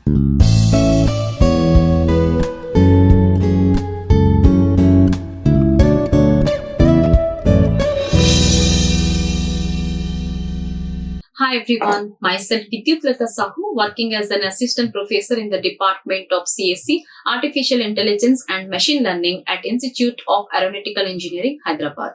Hi everyone, myself Bidyutlatha Sahoo, working as an assistant professor in the Department of CSC, Artificial Intelligence and Machine Learning at Institute of Aeronautical Engineering, Hyderabad.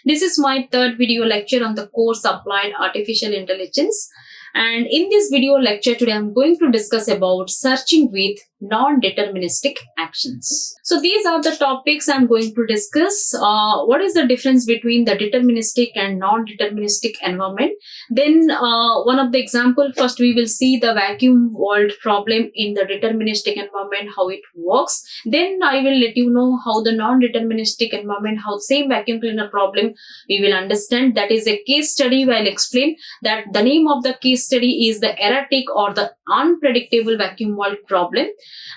This is my third video lecture on the course Applied Artificial Intelligence. And in this video lecture today, I'm going to discuss about searching with non-deterministic actions. So these are the topics I'm going to discuss. What is the difference between the deterministic and non-deterministic environment? Then one of the example, first we will see the vacuum world problem in the deterministic environment, how it works. Then I will let you know how the non-deterministic environment, how same vacuum cleaner problem we will understand. That is a case study where I'll explain that the name of the case study is the erratic or the unpredictable vacuum world problem.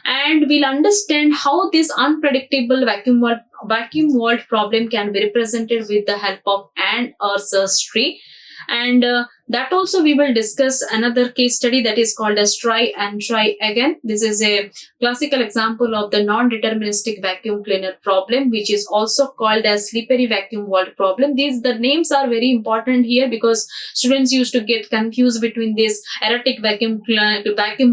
And we'll understand how this unpredictable vacuum world problem can be represented with the help of an search tree. And that also we will discuss another case study that is called as try and try again. This is a classical example of the non-deterministic vacuum cleaner problem, which is also called as slippery vacuum world problem. The names are very important here because students used to get confused between this erratic vacuum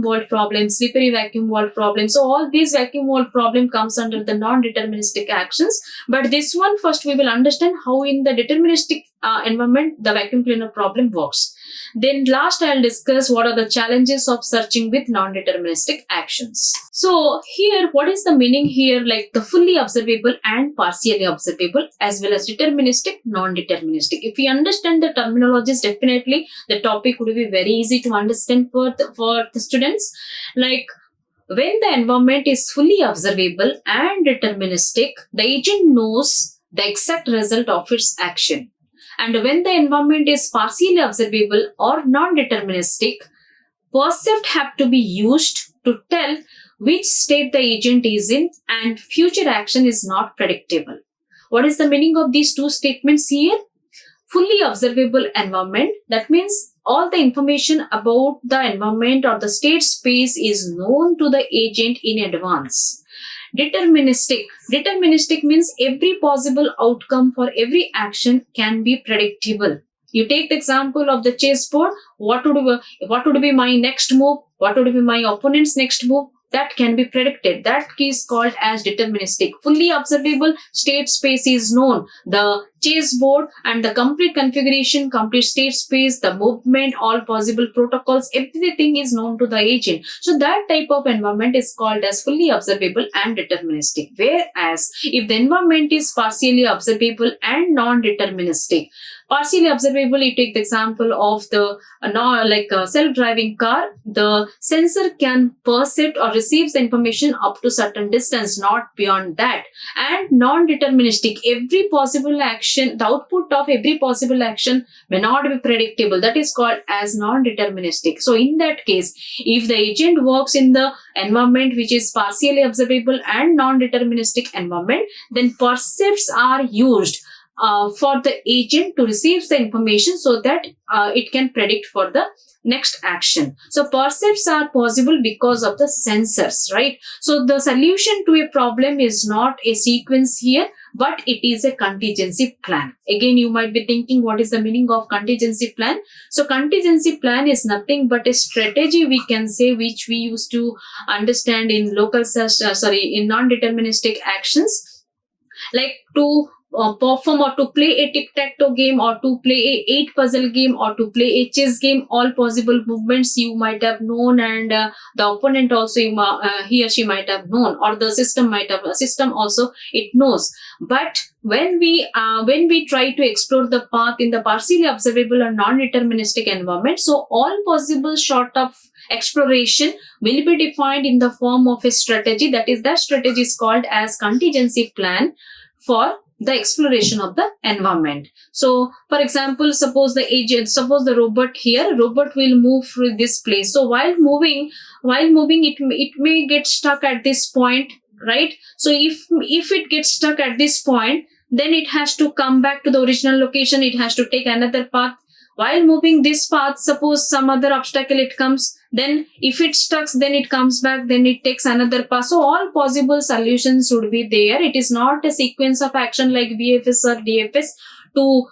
world problem, slippery vacuum world problem. So all these vacuum world problem comes under the non-deterministic actions. But this one first we will understand how in the deterministic environment the vacuum cleaner problem works. Then last I'll discuss what are the challenges of searching with non-deterministic actions. So here, what is the meaning here, like the fully observable and partially observable, as well as deterministic, non-deterministic. If we understand the terminologies, definitely the topic would be very easy to understand for the students. Like when the environment is fully observable and deterministic, the agent knows the exact result of its action. And when the environment is partially observable or non-deterministic, percept have to be used to tell which state the agent is in, and future action is not predictable. What is the meaning of these two statements here? Fully observable environment, that means all the information about the environment or the state space is known to the agent in advance. Deterministic means every possible outcome for every action can be predictable. You take the example of the chessboard. What would be my next move? What would be my opponent's next move? That can be predicted. That is called as deterministic. Fully observable state space is known. The chessboard and the complete configuration, complete state space, the movement, all possible protocols, everything is known to the agent. So that type of environment is called as fully observable and deterministic. Whereas if the environment is partially observable and non-deterministic, partially observable, you take the example of the self-driving car. The sensor can perceive or receives the information up to certain distance, not beyond that. And non-deterministic, every possible action, the output of every possible action may not be predictable. That is called as non-deterministic. So in that case, if the agent works in the environment which is partially observable and non-deterministic environment, then percepts are used for the agent to receive the information so that it can predict for the next action. So percepts are possible because of the sensors, right? So the solution to a problem is not a sequence here, but it is a contingency plan. Again, you might be thinking, what is the meaning of contingency plan? So contingency plan is nothing but a strategy, we can say, which we used to understand in in non-deterministic actions, like to perform or to play a tic-tac-toe game or to play a 8 puzzle game or to play a chess game. All possible movements you might have known, and the opponent also he or she might have known, or the system also it knows. But when we try to explore the path in the partially observable and non-deterministic environment, so all possible sort of exploration will be defined in the form of a strategy. That strategy is called as contingency plan for the exploration of the environment. So, for example, suppose the robot will move through this place. So while moving, it may get stuck at this point, right? So if it gets stuck at this point, then it has to come back to the original location. It has to take another path. while moving this path, suppose some other obstacle it comes, then if it stucks, then it comes back, then it takes another path. So all possible solutions would be there. It is not a sequence of action like VFS or DFS to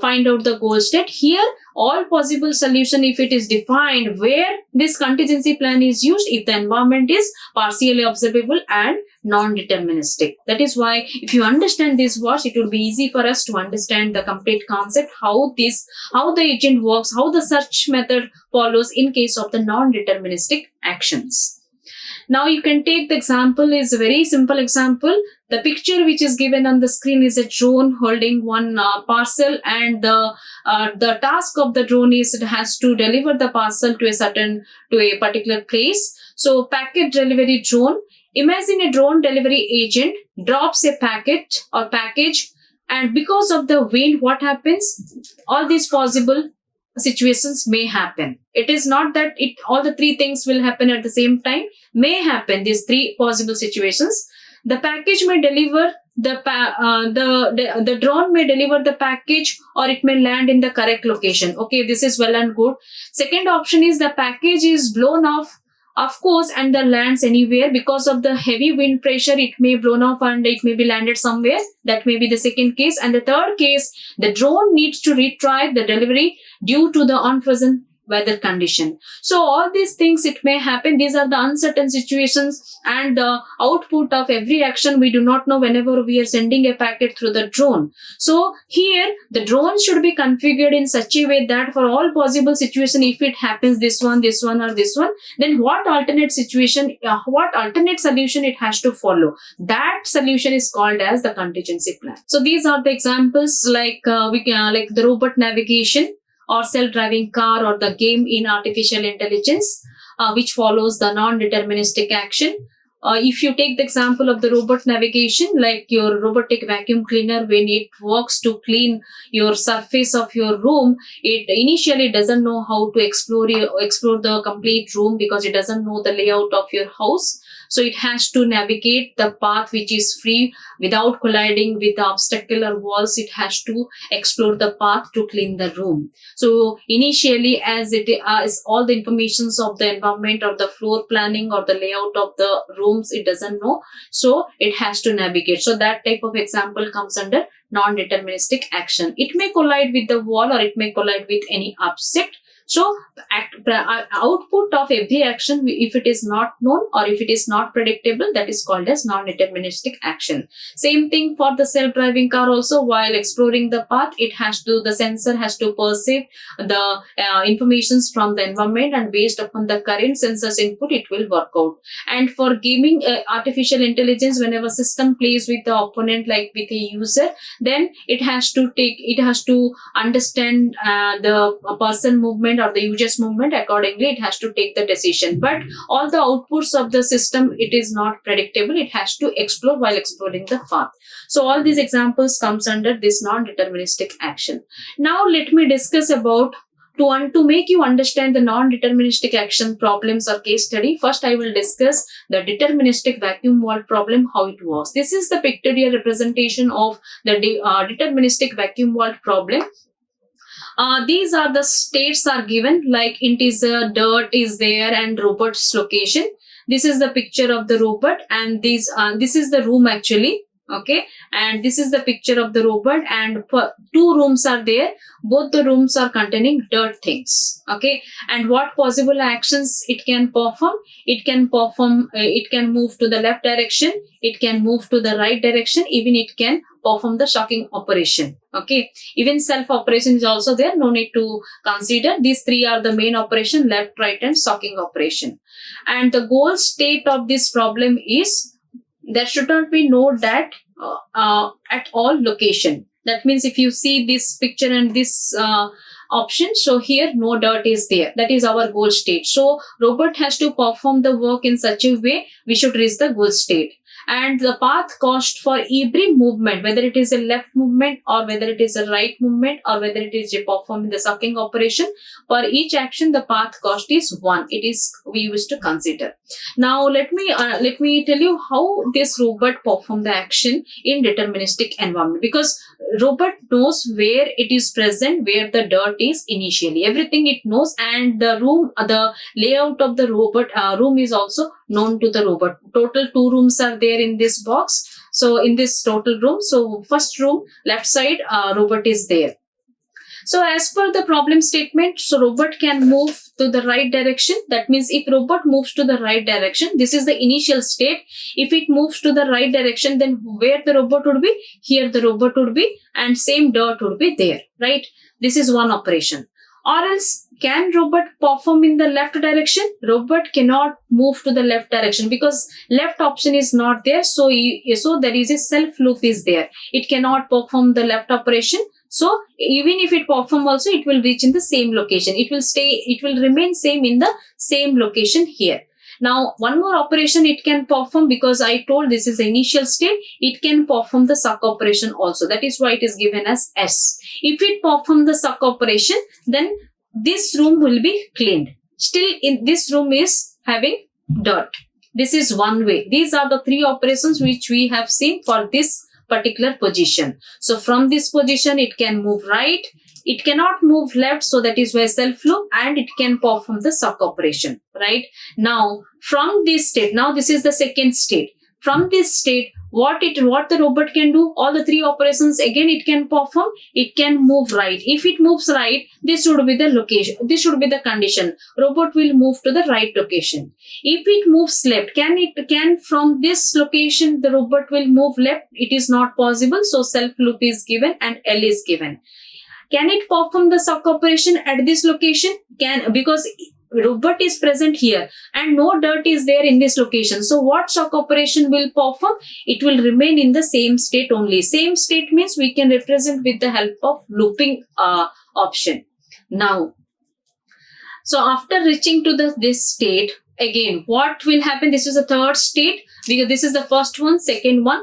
find out the goal state. Here, all possible solution, if it is defined where this contingency plan is used, if the environment is partially observable and non-deterministic. That is why if you understand this words, it will be easy for us to understand the complete concept, how the agent works, how the search method follows in case of the non-deterministic actions. Now you can take the example, is a very simple example. The picture which is given on the screen is a drone holding one parcel, and the task of the drone is it has to deliver the parcel to a particular place. So packet delivery drone. Imagine a drone delivery agent drops a packet or package, and because of the wind, what happens? All these possible situations may happen. It is not that all the three things will happen at the same time. May happen these three possible situations. The package may deliver the drone may deliver the package, or it may land in the correct location. Okay, this is well and good. Second option is the package is blown off, of course, and the lands anywhere because of the heavy wind pressure. It may blown off and it may be landed somewhere. That may be the second case. And the third case, the drone needs to retry the delivery due to the unpleasant weather condition. So all these things, it may happen. These are the uncertain situations, and the output of every action we do not know whenever we are sending a packet through the drone. So here the drone should be configured in such a way that for all possible situation, if it happens this one or this one, then what alternate situation, what alternate solution it has to follow. That solution is called as the contingency plan. So these are the examples, like like the robot navigation, or self-driving car, or the game in artificial intelligence, which follows the non-deterministic action. If you take the example of the robot navigation, like your robotic vacuum cleaner, when it works to clean your surface of your room, it initially doesn't know how to explore the complete room, because it doesn't know the layout of your house. So it has to navigate the path which is free without colliding with the obstacle or walls. It has to explore the path to clean the room. So initially, as all the informations of the environment or the floor planning or the layout of the rooms, it doesn't know. So it has to navigate. So that type of example comes under non-deterministic action. It may collide with the wall, or it may collide with any object. So output of every action, if it is not known or if it is not predictable, that is called as non-deterministic action. Same thing for the self-driving car also. While exploring the path, the sensor has to perceive the informations from the environment, and based upon the current sensor's input, it will work out. And for gaming artificial intelligence, whenever system plays with the opponent, like with a user, then it has to understand the person movement or the user's movement. Accordingly, it has to take the decision. But all the outputs of the system, it is not predictable. It has to explore while exploring the path. So all these examples comes under this non-deterministic action. Now let me discuss about to make you understand the non-deterministic action problems or case study. First, I will discuss the deterministic vacuum valve problem, how it works. This is the pictorial representation of the deterministic vacuum valve problem. These are the states are given, like integer, dirt is there, and robot's location. This is the picture of the robot, and this is the room actually. Okay, and this is the picture of the robot, and two rooms are there. Both the rooms are containing dirt things. Okay, and what possible actions it can perform? It can move to the left direction, it can move to the right direction, even it can perform the shocking operation. Okay, even self operation is also there. No need to consider. These three are the main operation: left, right, and shocking operation. And the goal state of this problem is there should not be no dirt at all location. That means if you see this picture and this option, so here no dirt is there. That is our goal state. So robot has to perform the work in such a way we should reach the goal state. and the path cost for every movement, whether it is a left movement or whether it is a right movement or whether it is performing the sucking operation, for each action the path cost is 1. It is we used to consider. Now let me tell you how this robot perform the action in deterministic environment, because robot knows where it is present, where the dirt is initially, everything it knows, and the layout of the robot room is also known to the robot. Total 2 rooms are there in this box. So in this total room, so first room left side robot is there. So as per the problem statement, so robot can move to the right direction. That means if robot moves to the right direction, this is the initial state. If it moves to the right direction, then where the robot would be? Here the robot would be, and same dirt would be there, right? This is one operation. Or else, can robot perform in the left direction? Robot cannot move to the left direction because left option is not there. So there is a self loop is there. It cannot perform the left operation. So even if it perform also, it will reach in the same location. It will remain same in the same location here. Now, one more operation it can perform, because I told this is the initial state. It can perform the suck operation also. That is why it is given as S. If it perform the suck operation, then this room will be cleaned. Still, in this room is having dirt. This is one way. These are the 3 operations which we have seen for this particular position. So from this position, it can move right. It cannot move left. So that is why self loop, and it can perform the suck operation, right? Now, from this state, now this is the second state. From this state, what the robot can do, all the 3 operations again it can perform. It can move right. If it moves right, this should be the location. This should be the condition. Robot will move to the right location. If it moves left, can from this location the robot will move left? It is not possible. So self loop is given and L is given. Can it perform the suck operation at this location? Because robot is present here and no dirt is there in this location. So what suck operation will perform? It will remain in the same state only. Same state means we can represent with the help of looping option. Now, so after reaching to this state, again, what will happen? This is the third state, because this is the first one, second one.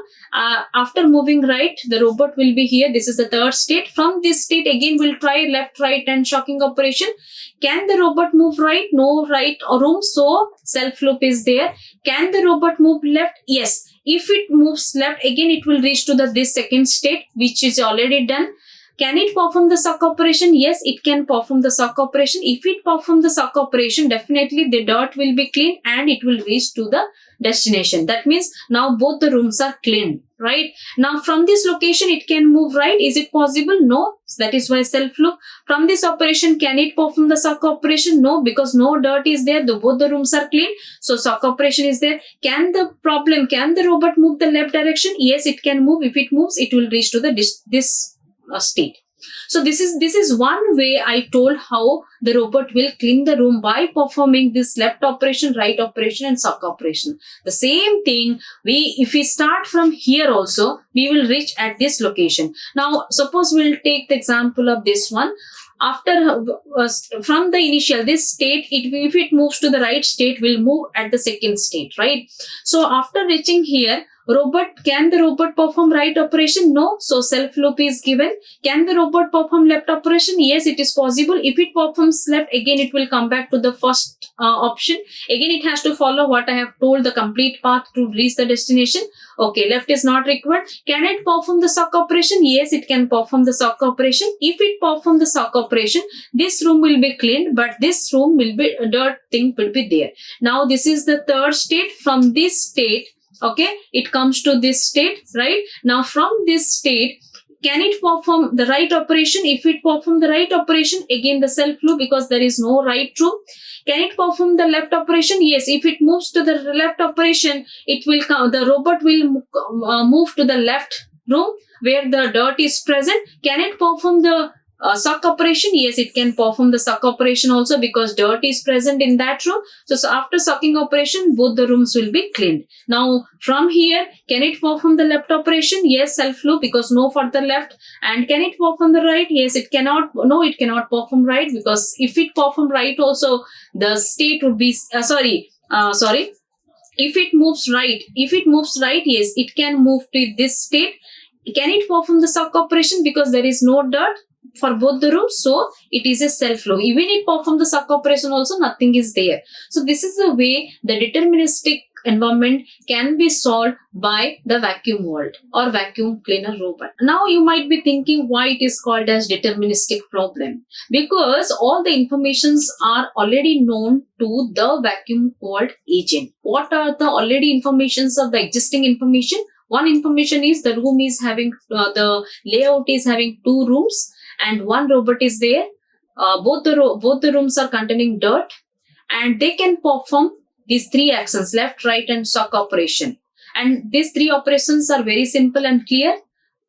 After moving right, the robot will be here. This is the third state. From this state, again, we'll try left, right, and shocking operation. Can the robot move right? No right room. So self loop is there. Can the robot move left? Yes. If it moves left, again, it will reach to this second state, which is already done. Can it perform the suck operation? Yes, it can perform the suck operation. If it perform the suck operation, definitely the dirt will be clean and it will reach to the destination. That means now both the rooms are cleaned, right? Now from this location, it can move right. Is it possible? No. That is why self loop. From this operation, can it perform the suck operation? No, because no dirt is there. Both the rooms are clean. So suck operation is there. Can the robot move the left direction? Yes, it can move. If it moves, it will reach to this state. So this is one way I told how the robot will clean the room by performing this left operation, right operation, and suck operation. The same thing, if we start from here also, we will reach at this location. Now, suppose we'll take the example of this one. After from the initial this state, if it moves to the right state, will move at the second state, right? So after reaching here, can the robot perform right operation? No. So self loop is given. Can the robot perform left operation? Yes, it is possible. If it performs left, again it will come back to the first option. Again, it has to follow what I have told, the complete path to reach the destination. Okay, left is not required. Can it perform the suck operation? Yes, it can perform the suck operation. If it perform the suck operation, this room will be cleaned, but this room will be dirt thing will be there. Now this is the third state. From this state, okay, it comes to this state, right? Now from this state, can it perform the right operation? If it perform the right operation, again the self loop, because there is no right room. Can it perform the left operation? Yes. If it moves to the left operation, the robot will move to the left room where the dirt is present. Can it perform the suck operation? Yes, it can perform the suck operation also, because dirt is present in that room. So after sucking operation, both the rooms will be cleaned. Now from here, can it perform the left operation? Yes, self loop, because no further left. And can it perform the right? Yes, it cannot. No, it cannot perform right, because if it perform right also, the state would be If it moves right, yes, it can move to this state. Can it perform the suck operation? Because there is no dirt for both the rooms, so it is a self flow. Even it perform the suck operation also, nothing is there. So this is the way the deterministic environment can be solved by the vacuum vault or vacuum cleaner robot. Now you might be thinking why it is called as deterministic problem. Because all the informations are already known to the vacuum vault agent. What are the already informations of the existing information? One information is the room is having, the layout is having two rooms and one robot is there. Both the rooms are containing dirt, and they can perform these three actions: left, right, and suck operation. And these three operations are very simple and clear.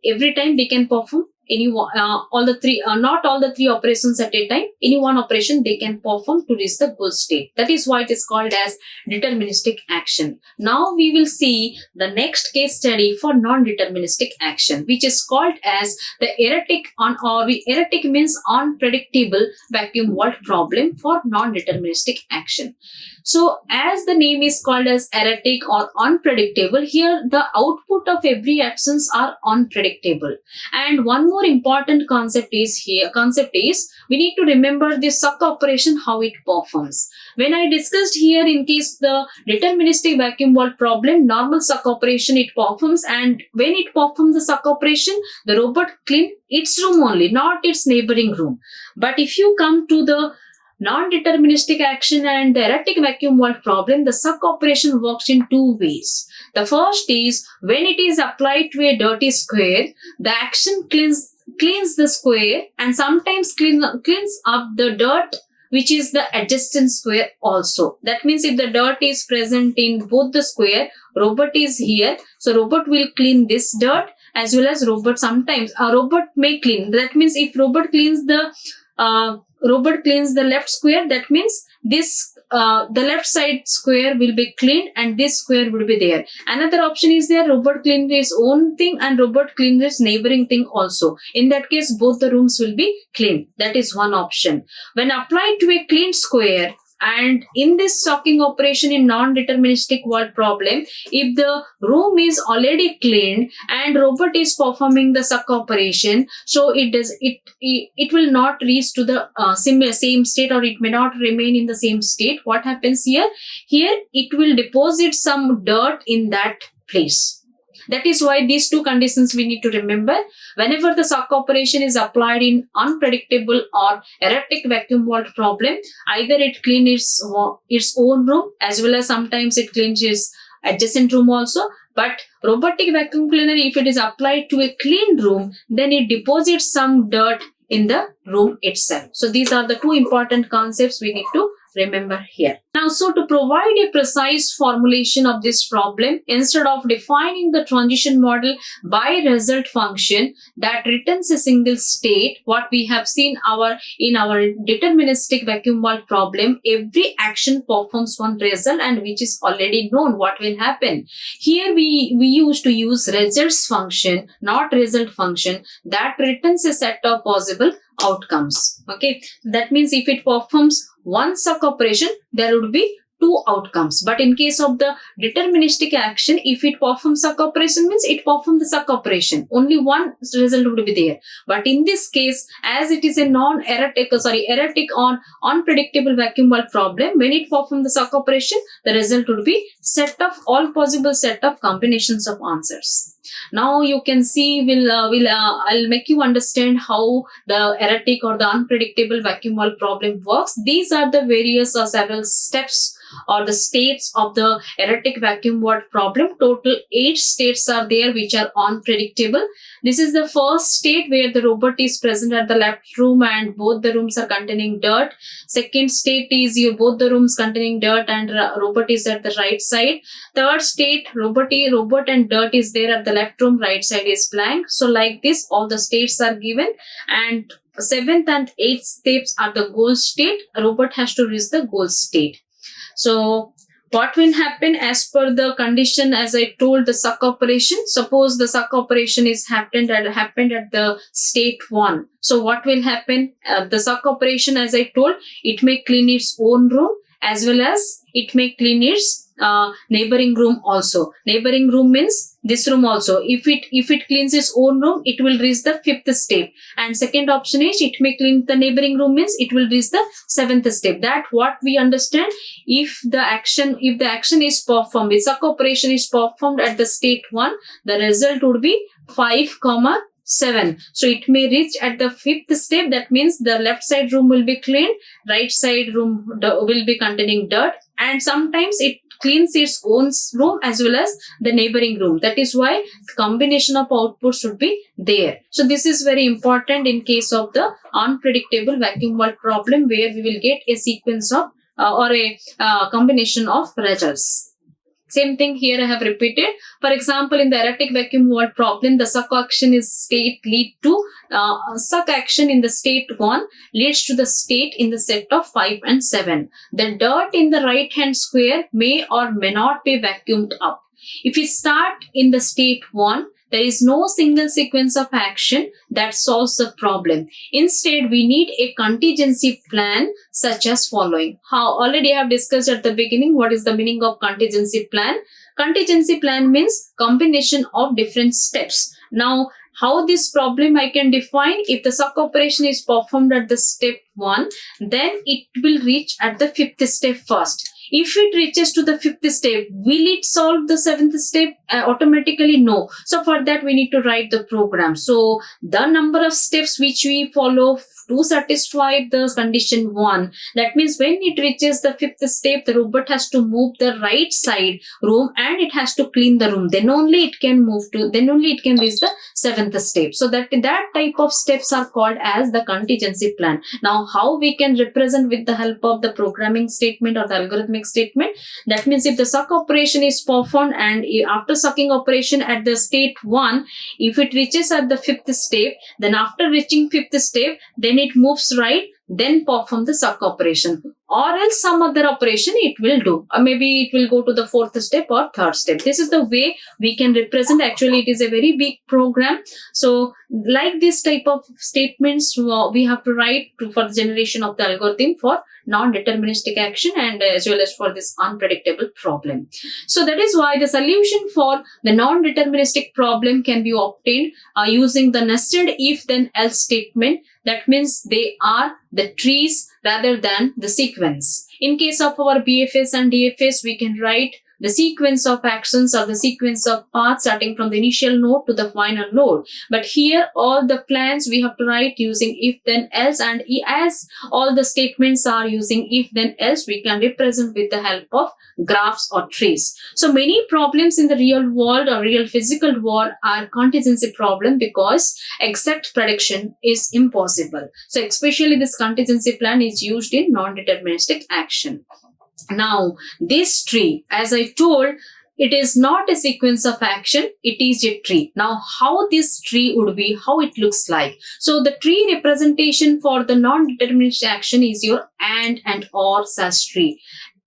Every time they can perform all the three, not all the three operations at a time. Any one operation they can perform to reach the goal state. That is why it is called as deterministic action. Now we will see the next case study for non-deterministic action, which is called as the erratic erratic means unpredictable vacuum vault problem for non-deterministic action. So as the name is called as erratic or unpredictable, here the output of every actions are unpredictable. And one more important concept is we need to remember the suck operation, how it performs. When I discussed here, in case the deterministic vacuum vault problem, normal suck operation it performs, and when it performs the suck operation, the robot clean its room only, not its neighboring room. But if you come to the non-deterministic action and the erratic vacuum vault problem, the suck operation works in two ways. The first is when it is applied to a dirty square, the action cleans the square and sometimes cleans up the dirt which is the adjacent square also. That means if the dirt is present in both the square, robot is here, so robot will clean this dirt, as well as robot sometimes a robot may clean. That means if robot cleans the left square, that means this the left side square will be cleaned and this square will be there. Another option is there, robot cleans its own thing and robot cleans its neighboring thing also. In that case, both the rooms will be cleaned. That is one option. When applied to a clean square, and in this sucking operation in non-deterministic vault problem, if the room is already cleaned and robot is performing the suck operation, so it will not reach to the same state, or it may not remain in the same state. What happens here? Here it will deposit some dirt in that place. That is why these two conditions we need to remember. Whenever the suck operation is applied in unpredictable or erratic vacuum vault problem, either it cleans its own room, as well as sometimes it cleans its adjacent room also. But robotic vacuum cleaner, if it is applied to a clean room, then it deposits some dirt in the room itself. So these are the two important concepts we need to remember here. Now, so to provide a precise formulation of this problem, instead of defining the transition model by result function that returns a single state, what we have seen in our deterministic vacuum vault problem, every action performs one result and which is already known what will happen. Here we used to use results function, not result function, that returns a set of possible outcomes. Okay, that means if it performs one suck operation, there would be two outcomes. But in case of the deterministic action, if it performs suck operation, means it performs the suck operation. Only one result would be there. But in this case, as it is a erratic on unpredictable vacuum vault problem, when it performs the suck operation, the result would be all possible set of combinations of answers. Now you can see, I'll make you understand how the erratic or the unpredictable vacuum vault problem works. These are the various or several steps or the states of the erratic vacuum vault problem. Total 8 states are there which are unpredictable. This is the first state where the robot is present at the left room and both the rooms are containing dirt. Second state is both the rooms containing dirt and robot is at the right side. Third state, robot and dirt is there at the left room, right side is blank. So like this, all the states are given, and 7th and 8th steps are the goal state. A robot has to reach the goal state. So what will happen as per the condition, as I told, the suck operation? Suppose the suck operation is happened at the state 1. So what will happen? The suck operation, as I told, it may clean its own room as well as it may clean its neighboring room also. Neighboring room means this room also. If it cleans its own room, it will reach the 5th step. And second option is it may clean the neighboring room means it will reach the 7th step. That what we understand. If the action is performed, the suck operation is performed at the state 1, the result would be 5, 7. So it may reach at the 5th step. That means the left side room will be cleaned, right side room will be containing dirt, and sometimes it cleans its own room as well as the neighboring room. That is why the combination of outputs should be there. So this is very important in case of the unpredictable vacuum valve problem, where we will get a sequence of or a combination of results. Same thing here I have repeated. For example, in the erratic vacuum valve problem, the suck action lead to suck action in the state 1 leads to the state in the set of 5 and 7. The dirt in the right hand square may or may not be vacuumed up. If we start in the state 1, there is no single sequence of action that solves the problem. Instead, we need a contingency plan such as following. How already I have discussed at the beginning what is the meaning of contingency plan. Contingency plan means combination of different steps. Now, how this problem I can define: if the suck operation is performed at the step 1, then it will reach at the 5th step first. If it reaches to the 5th step, will it solve the 7th step automatically? No. So for that we need to write the program. So the number of steps which we follow to satisfy the condition 1. That means when it reaches the 5th step, the robot has to move the right side room and it has to clean the room. Then only it can reach the 7th step. So that type of steps are called as the contingency plan. Now, how we can represent with the help of the programming statement or the algorithmic statement? That means if the suck operation is performed and after sucking operation at the state 1, if it reaches at the 5th step, then after reaching 5th step, then it moves right, then perform the suck operation, or else some other operation it will do, or maybe it will go to the 4th step or 3rd step. This is the way we can represent. Actually, it is a very big program. So like this type of statements we have to write for the generation of the algorithm for non-deterministic action and as well as for this unpredictable problem. So that is why the solution for the non-deterministic problem can be obtained using the nested if then else statement. That means they are the trees rather than the sequence. In case of our BFS and DFS, we can write the sequence of actions or the sequence of paths starting from the initial node to the final node. But here all the plans we have to write using if then else, and as all the statements are using if then else, we can represent with the help of graphs or trees. So many problems in the real world or real physical world are contingency problem because exact prediction is impossible. So especially this contingency plan is used in non-deterministic action. Now, this tree, as I told, it is not a sequence of action, it is a tree. Now, how this tree would be, how it looks like. So, the tree representation for the non-deterministic action is your and or such tree.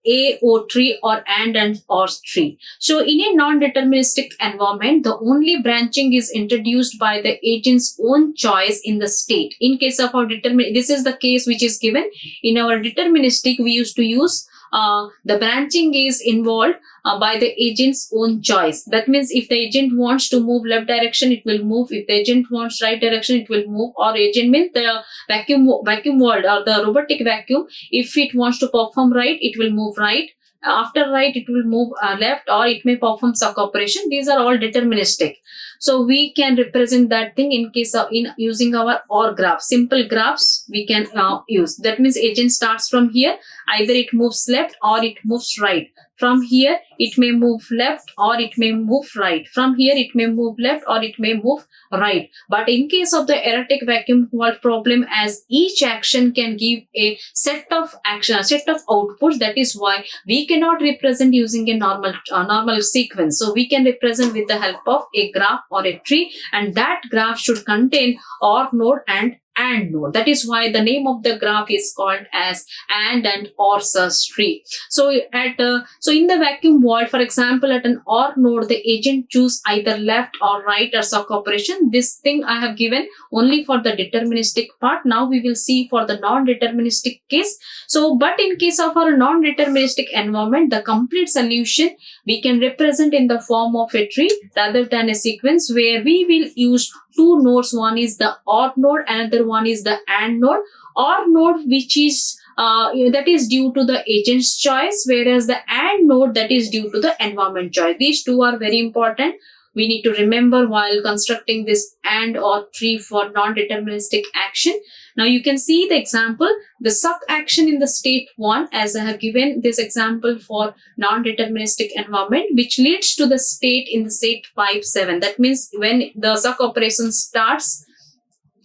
A-O tree or and or tree. So in a non-deterministic environment, the only branching is introduced by the agent's own choice in the state. In case of our this is the case which is given. In our deterministic, we used to use the branching is involved by the agent's own choice. That means if the agent wants to move left direction, it will move. If the agent wants right direction, it will move. Or agent means the vacuum world or the robotic vacuum. If it wants to perform right, it will move right. After right, it will move left, or it may perform suck operation. These are all deterministic. So we can represent that thing in case of using our OR graph. Simple graphs we can use. That means agent starts from here. Either it moves left or it moves right. From here, it may move left or it may move right. From here, it may move left or it may move right. But in case of the erratic vacuum valve problem, as each action can give a set of outputs, that is why we cannot represent using a normal sequence. So we can represent with the help of a graph or a tree, and that graph should contain OR node and AND node. That is why the name of the graph is called as AND and OR search tree. So in the vacuum void, for example, at an OR node, the agent choose either left or right or suck operation. This thing I have given only for the deterministic part. Now we will see for the non-deterministic case. So, but in case of our non-deterministic environment, the complete solution we can represent in the form of a tree rather than a sequence, where we will use two nodes. One is the OR node, another one is the AND node. OR node, which is that is due to the agent's choice, whereas the AND node, that is due to the environment choice. These two are very important. We need to remember while constructing this AND OR tree for non-deterministic action. Now you can see the example, the suck action in the state 1, as I have given this example for non-deterministic environment, which leads to the state in the state 5, 7. That means when the suck operation starts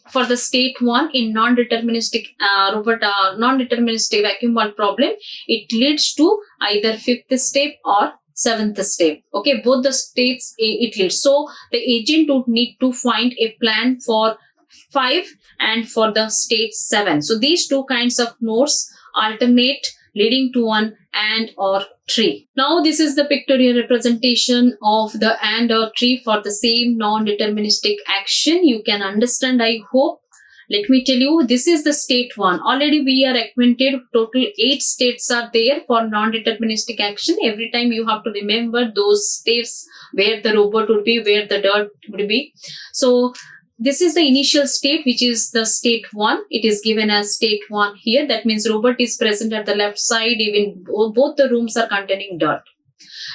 for the state 1 in non-deterministic non-deterministic vacuum world problem, it leads to either 5th step or 7th step. Okay, both the states it leads. So the agent would need to find a plan for 5 and for the state 7. So these two kinds of nodes alternate, leading to one AND OR tree. Now this is the pictorial representation of the AND OR tree for the same non-deterministic action. You can understand, I hope. Let me tell you, this is the state 1. Already we are acquainted, total 8 states are there for non-deterministic action. Every time you have to remember those states where the robot would be, where the dirt would be. So this is the initial state, which is the state 1. It is given as state 1 here. That means robot is present at the left side, even both the rooms are containing dirt.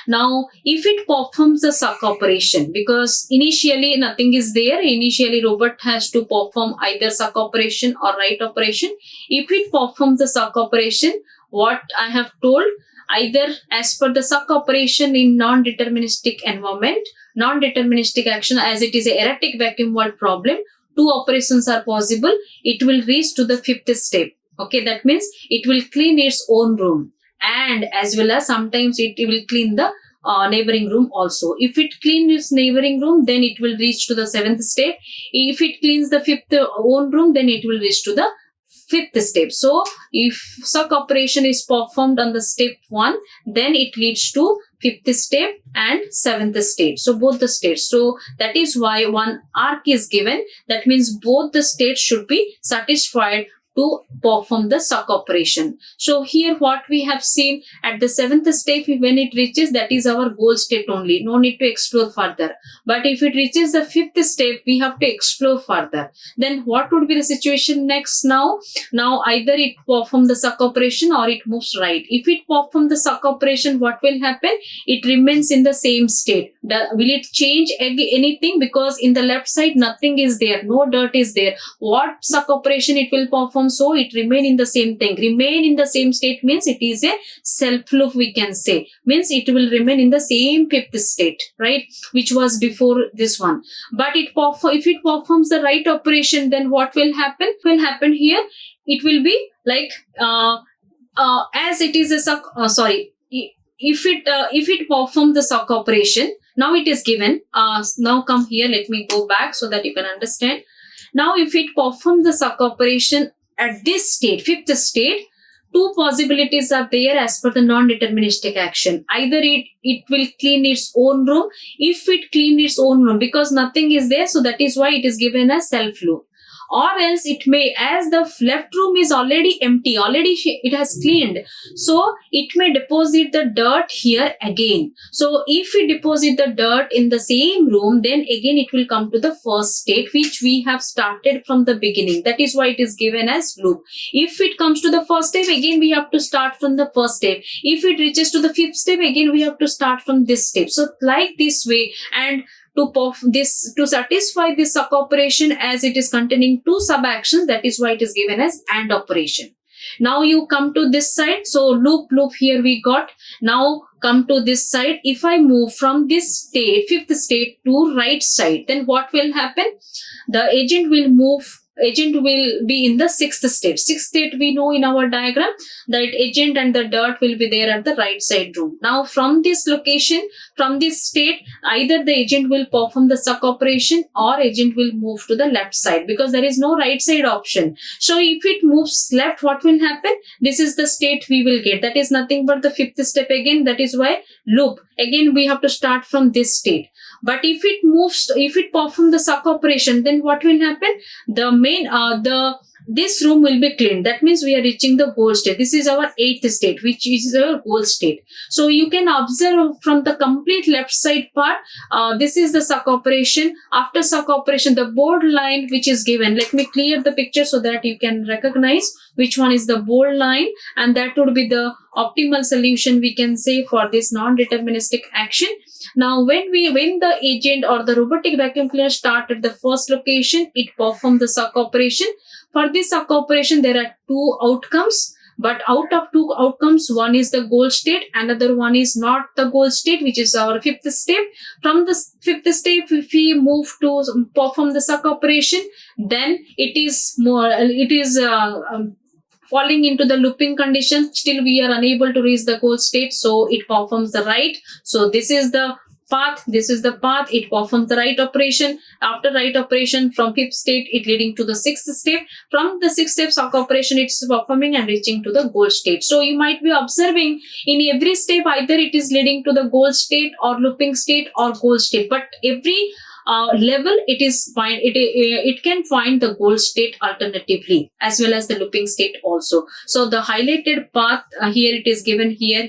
Now, if it performs the suck operation, because initially nothing is there, initially robot has to perform either suck operation or write operation. If it performs the suck operation, what I have told, either as per the suck operation in non-deterministic environment, non-deterministic action, as it is a erratic vacuum world problem, two operations are possible. It will reach to the 5th step. Okay, that means it will clean its own room, and as well as sometimes it will clean the neighboring room also. If it cleans its neighboring room, then it will reach to the 7th step. If it cleans the 5th own room, then it will reach to the 5th step. So if suck operation is performed on the step 1, then it leads to 5th step and 7th state. So both the states. So that is why one arc is given. That means both the states should be satisfied to perform the suck operation. So here what we have seen at the 7th step, when it reaches, that is our goal state only. No need to explore further. But if it reaches the 5th step, we have to explore further. Then what would be the situation next now? Now either it perform the suck operation or it moves right. If it perform the suck operation, what will happen? It remains in the same state. Will it change anything? Because in the left side nothing is there, no dirt is there. What suck operation it will perform? So it remain in the same thing. Remain in the same state means it is a self loop, we can say. Means it will remain in the same 5th state, right? Which was before this one. But if it performs the right operation, then what will happen? Will happen here. It will be like as it is a suck. If it performs the suck operation, now it is given. Now come here. Let me go back so that you can understand. Now if it performs the suck operation at this state, 5th state, two possibilities are there as per the non-deterministic action. Either it will clean its own room. If it clean its own room, because nothing is there, so that is why it is given as self loop. Or else it may, as the left room is already empty, already it has cleaned, so it may deposit the dirt here again. So if we deposit the dirt in the same room, then again it will come to the first state, which we have started from the beginning. That is why it is given as loop. If it comes to the first step, again we have to start from the first step. If it reaches to the 5th step, again we have to start from this step. So like this way, and to satisfy this suck operation, as it is containing two sub actions, that is why it is given as AND operation. Now you come to this side. So loop here we got. Now come to this side. If I move from this state, 5th state, to right side, then what will happen? The agent will move agent will be in the sixth state. Sixth state we know in our diagram that agent and the dirt will be there at the right side room. Now from this location, from this state, either the agent will perform the suck operation or agent will move to the left side, because there is no right side option. So if it moves left, what will happen? This is the state we will get. That is nothing but the fifth step again. That is why loop. Again we have to start from this state. But if it moves, if it performs the suck operation, then what will happen? The main, this room will be cleaned. That means we are reaching the goal state. This is our eighth state, which is the goal state. So you can observe from the complete left side part, this is the suck operation. After suck operation, the bold line which is given. Let me clear the picture so that you can recognize which one is the bold line, and that would be the optimal solution we can say for this non-deterministic action. Now when the agent or the robotic vacuum cleaner start at the first location, it perform the suck operation. For this suck operation, there are two outcomes. But out of two outcomes, one is the goal state, another one is not the goal state, which is our fifth step. From the fifth step, if we move to perform the suck operation, then it is falling into the looping condition. Still we are unable to reach the goal state, so it performs the right. So this is the path, it performs the right operation. After right operation, from fifth state, it leading to the sixth step. From the sixth step suck operation, it's performing and reaching to the goal state. So you might be observing in every step, either it is leading to the goal state or looping state or goal state, but every level it can find the goal state alternatively, as well as the looping state also. So the highlighted path here, it is given here.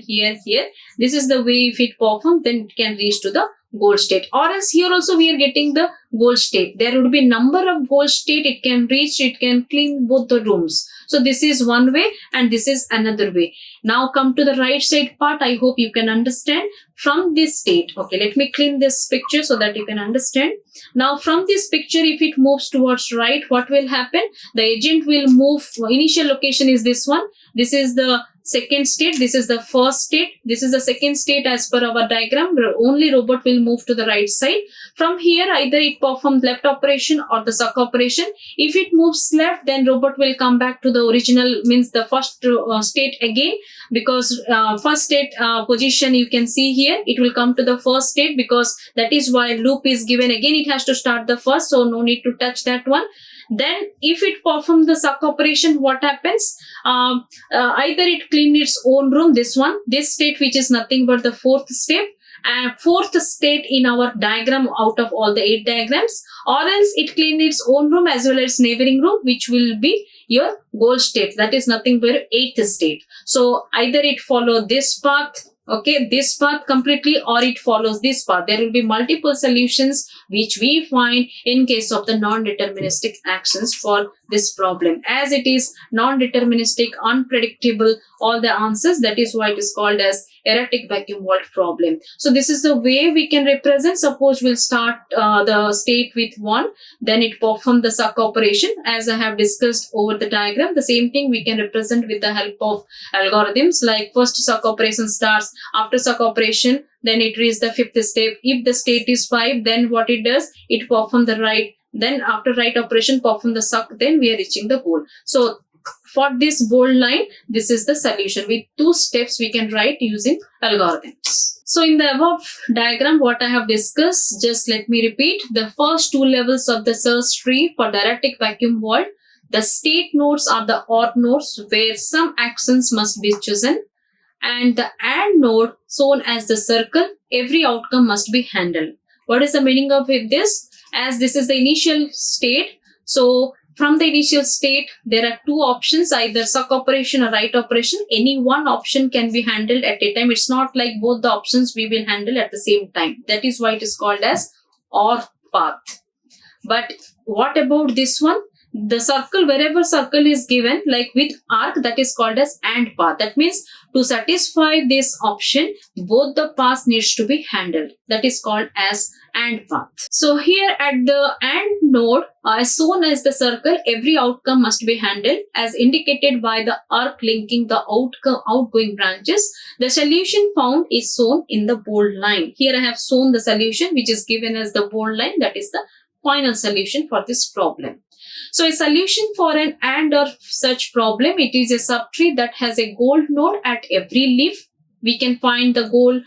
This is the way if it performs, then it can reach to the goal state. Or else here also we are getting the goal state. There would be number of goal state it can reach. It can clean both the rooms. So this is one way and this is another way. Now come to the right side part. I hope you can understand from this state. Okay, let me clean this picture so that you can understand. Now from this picture, if it moves towards right, what will happen? The agent will move. Initial location is this one. This is the second state. This is the first state. This is the second state as per our diagram. Only robot will move to the right side. From here, either it performs left operation or the suck operation. If it moves left, then robot will come back to the original, means the first state again, because first state position you can see here, it will come to the first state, because that is why loop is given. Again it has to start the first, so no need to touch that one. Then if it performs the suck operation, what happens? Either it clean its own room, this state, which is nothing but the fourth step, and fourth state in our diagram out of all the 8 diagrams, or else it clean its own room as well as neighboring room, which will be your goal state. That is nothing but 8th state. So either it follow this path, okay, this path completely, or it follows this path. There will be multiple solutions which we find in case of the non-deterministic actions for this problem. As it is non-deterministic, unpredictable, all the answers, that is why it is called as erratic vacuum vault problem. So this is the way we can represent. Suppose we'll start the state with 1, then it perform the suck operation as I have discussed over the diagram. The same thing we can represent with the help of algorithms, like first suck operation starts. After suck operation, then it reaches the 5th step. If the state is 5, then what it does, it perform the right. Then after right operation, perform the suck, then we are reaching the goal. So for this bold line, this is the solution. With 2 steps we can write using algorithms. So in the above diagram, what I have discussed, just let me repeat. The first 2 levels of the search tree for the erratic vacuum vault, the state nodes are the OR nodes where some actions must be chosen, and the AND node shown as the circle, every outcome must be handled. What is the meaning of this? As this is the initial state, so from the initial state, there are 2 options, either suck operation or right operation. Any one option can be handled at a time. It's not like both the options we will handle at the same time. That is why it is called as OR path. But what about this one? The circle, wherever circle is given, like with arc, that is called as AND path. That means to satisfy this option, both the paths needs to be handled. That is called as AND path. So here at the AND node, as shown as the circle, every outcome must be handled as indicated by the arc linking the outgoing branches. The solution found is shown in the bold line. Here I have shown the solution which is given as the bold line, that is the final solution for this problem. So a solution for an AND or such problem, it is a subtree that has a goal node at every leaf. We can find the goal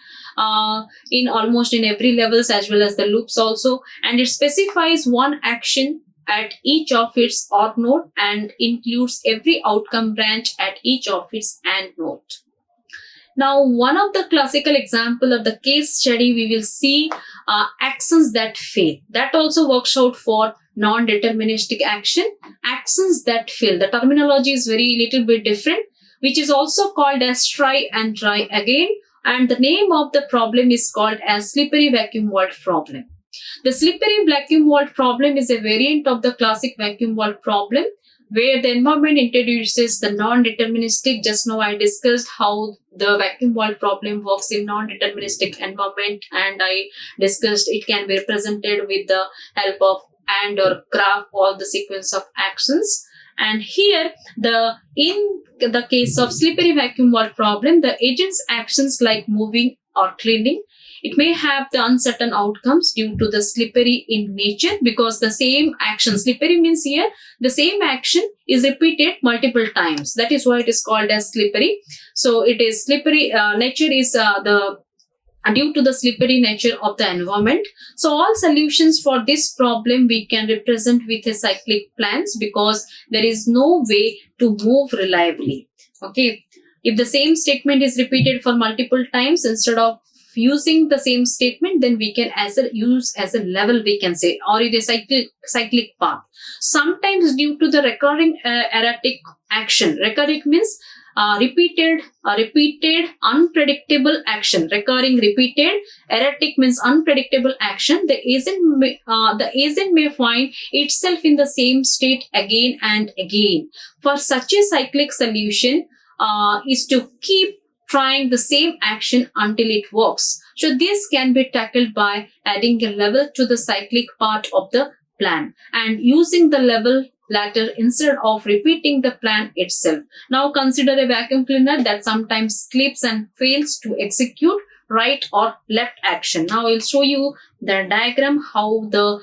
in almost in every levels as well as the loops also, and it specifies one action at each of its OR node and includes every outcome branch at each of its AND node. Now, one of the classical example of the case study, we will see actions that fail. That also works out for non-deterministic action. Actions that fail. The terminology is very little bit different, which is also called as try and try again. And the name of the problem is called as slippery vacuum vault problem. The slippery vacuum vault problem is a variant of the classic vacuum vault problem, where the environment introduces the non-deterministic. Just now I discussed how the vacuum vault problem works in non-deterministic environment, and I discussed it can be represented with the help of AND or graph, all the sequence of actions. And here, in the case of slippery vacuum vault problem, the agent's actions like moving or cleaning, it may have the uncertain outcomes due to the slippery in nature, because the same action, slippery means here, the same action is repeated multiple times. That is why it is called as slippery. So it is slippery, nature is due to the slippery nature of the environment. So all solutions for this problem we can represent with a cyclic plans, because there is no way to move reliably. Okay. If the same statement is repeated for multiple times, instead of using the same statement, then we can use as a level, we can say, or it is cyclic path. Sometimes due to the recurring erratic action. Recurring means repeated, unpredictable action. Recurring, repeated. Erratic means unpredictable action. The agent may find itself in the same state again and again. For such a cyclic solution is to keep trying the same action until it works. So this can be tackled by adding a level to the cyclic part of the plan and using the level latter instead of repeating the plan itself. Now consider a vacuum cleaner that sometimes slips and fails to execute right or left action. Now I'll show you the diagram how the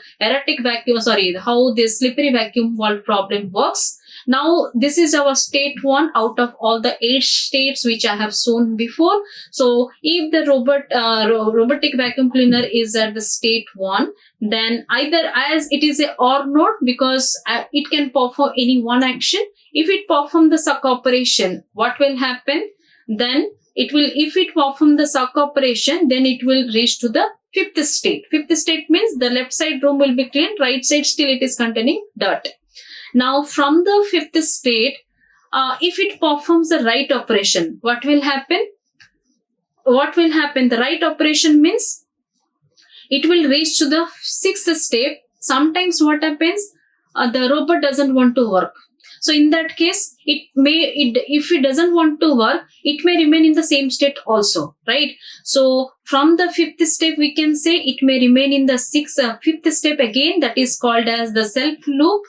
how this slippery vacuum vault problem works. Now this is our state 1 out of all the 8 states which I have shown before. So if the robotic vacuum cleaner is at the state 1, then either as it is a OR node, because it can perform any one action. If it perform the suck operation, what will happen? Then it will, if it perform the suck operation, then it will reach to the 5th state. 5th state means the left side room will be clean, right side still it is containing dirt. Now from the 5th state, if it performs the right operation, what will happen? The right operation means it will reach to the 6th step. Sometimes what happens? The robot doesn't want to work. So in that case, if it doesn't want to work, it may remain in the same state also, right? So from the 5th step, we can say it may remain in the 5th step again, that is called as the self loop.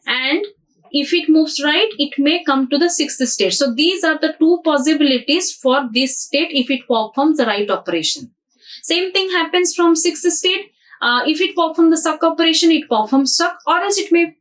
And if it moves right, it may come to the 6th state. So these are the 2 possibilities for this state if it performs the right operation. Same thing happens from 6th state. If it performs the suck operation, it performs suck, or else it may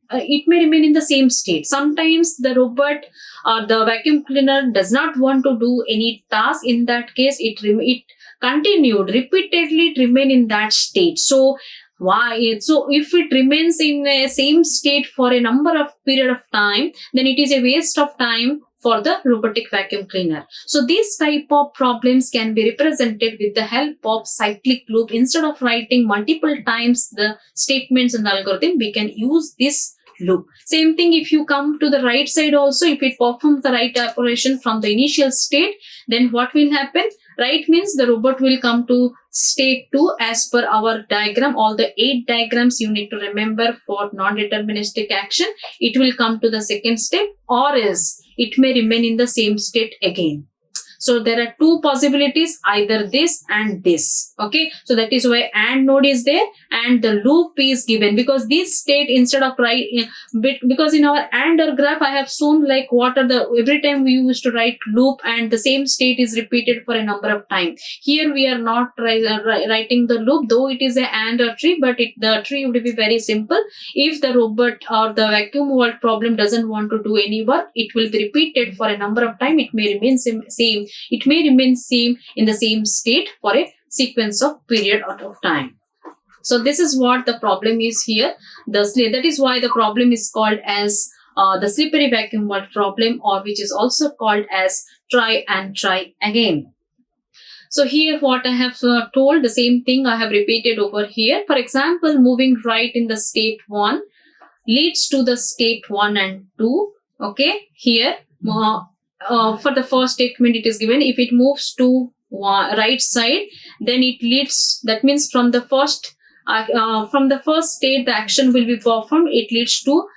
remain in the same state. Sometimes the robot or the vacuum cleaner does not want to do any task. In that case, it continued repeatedly to remain in that state. So if it remains in the same state for a number of period of time, then it is a waste of time for the robotic vacuum cleaner. So these type of problems can be represented with the help of cyclic loop. Instead of writing multiple times the statements in the algorithm, we can use this loop. Same thing if you come to the right side also, if it performs the right operation from the initial state, then what will happen? Right means the robot will come to state 2 as per our diagram. All the 8 diagrams you need to remember for non-deterministic action. It will come to the 2nd step, or else it may remain in the same state again. So there are two possibilities, either this and this. Okay, so that is why AND node is there and the loop is given, because this state instead of because in our AND or graph I have shown like what are the, every time we used to write loop and the same state is repeated for a number of times. Here we are not writing the loop, though it is a AND or tree, but the tree would be very simple. If the robot or the vacuum world problem doesn't want to do any work, it will be repeated for a number of times. It may remain same. It may remain same in the same state for a sequence of period out of time. So this is what the problem is here. That is why the problem is called as the slippery vacuum world problem, or which is also called as try and try again. So here what I have told, the same thing I have repeated over here. For example, moving right in the state 1 leads to the state 1 and 2. Okay, here for the first statement it is given, if it moves to right side, then it leads, that means from the first state the action will be performed, it leads to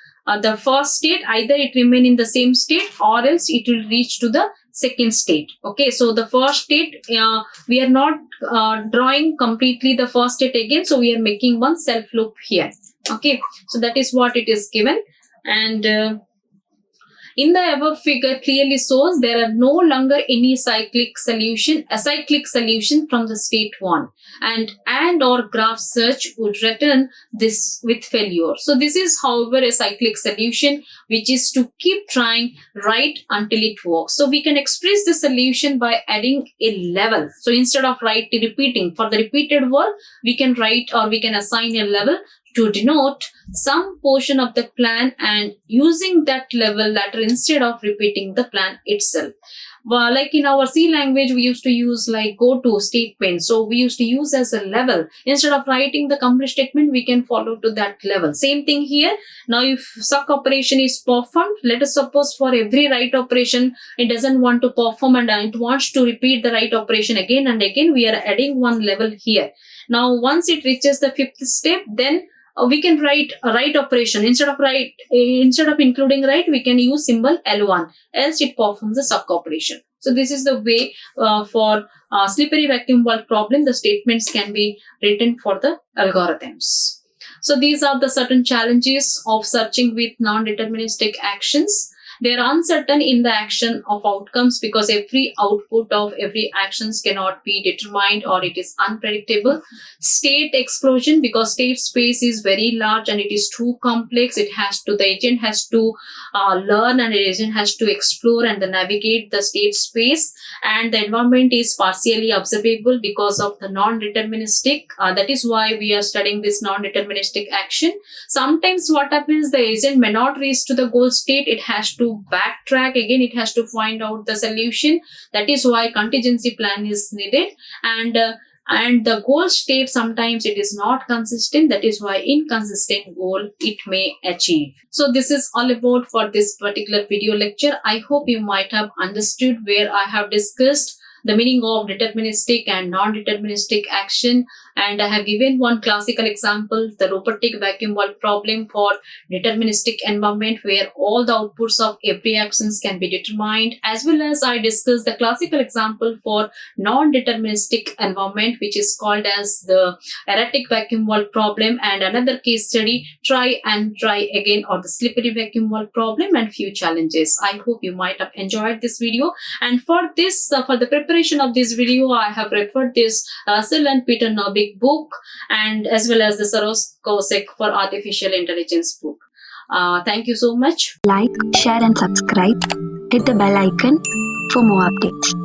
the first state. Either it remain in the same state or else it will reach to the second state. Okay, so the first state, we are not drawing completely the first state again, so we are making one self loop here. Okay, so that is what it is given. And in the above figure clearly shows there are no longer any acyclic solution from the state 1, and or graph search would return this with failure. So this is, however, a cyclic solution which is to keep trying right until it works. So we can express the solution by adding a level. So instead of repeating for the repeated work, we can write or we can assign a level to denote some portion of the plan, and using that level latter instead of repeating the plan itself. Well, like in our C language, we used to use like go to statement. So we used to use as a level. Instead of writing the complete statement, we can follow to that level. Same thing here. Now, if suck operation is performed, let us suppose for every write operation, it doesn't want to perform and it wants to repeat the write operation again and again. We are adding one level here. Now, once it reaches the fifth step, then we can write a write operation. Instead of including write, we can use symbol L1, else it performs the suck operation. So this is the way for slippery vacuum world problem, the statements can be written for the algorithms. So these are the certain challenges of searching with non-deterministic actions. They are uncertain in the action of outcomes because every output of every actions cannot be determined or it is unpredictable. State explosion, because state space is very large and it is too complex. The agent has to learn, and the agent has to explore and navigate the state space. And the environment is partially observable because of the non-deterministic. That is why we are studying this non-deterministic action. Sometimes what happens, the agent may not reach to the goal state. It has to backtrack again. It has to find out the solution. That is why contingency plan is needed. And the goal state, sometimes it is not consistent. That is why inconsistent goal it may achieve. So this is all about for this particular video lecture. I hope you might have understood where I have discussed the meaning of deterministic and non-deterministic action, and I have given one classical example, the robotic vacuum world problem for deterministic environment where all the outputs of every actions can be determined, as well as I discussed the classical example for non-deterministic environment, which is called as the erratic vacuum world problem, and another case study, try and try again, or the slippery vacuum world problem, and few challenges. I hope you might have enjoyed this video, and for this, for the preparation of this video, I have referred this Russell and Peter Novick book, and as well as the Soros Kosek for artificial intelligence book. Thank you so much. Like, share and subscribe. Hit the bell icon for more updates.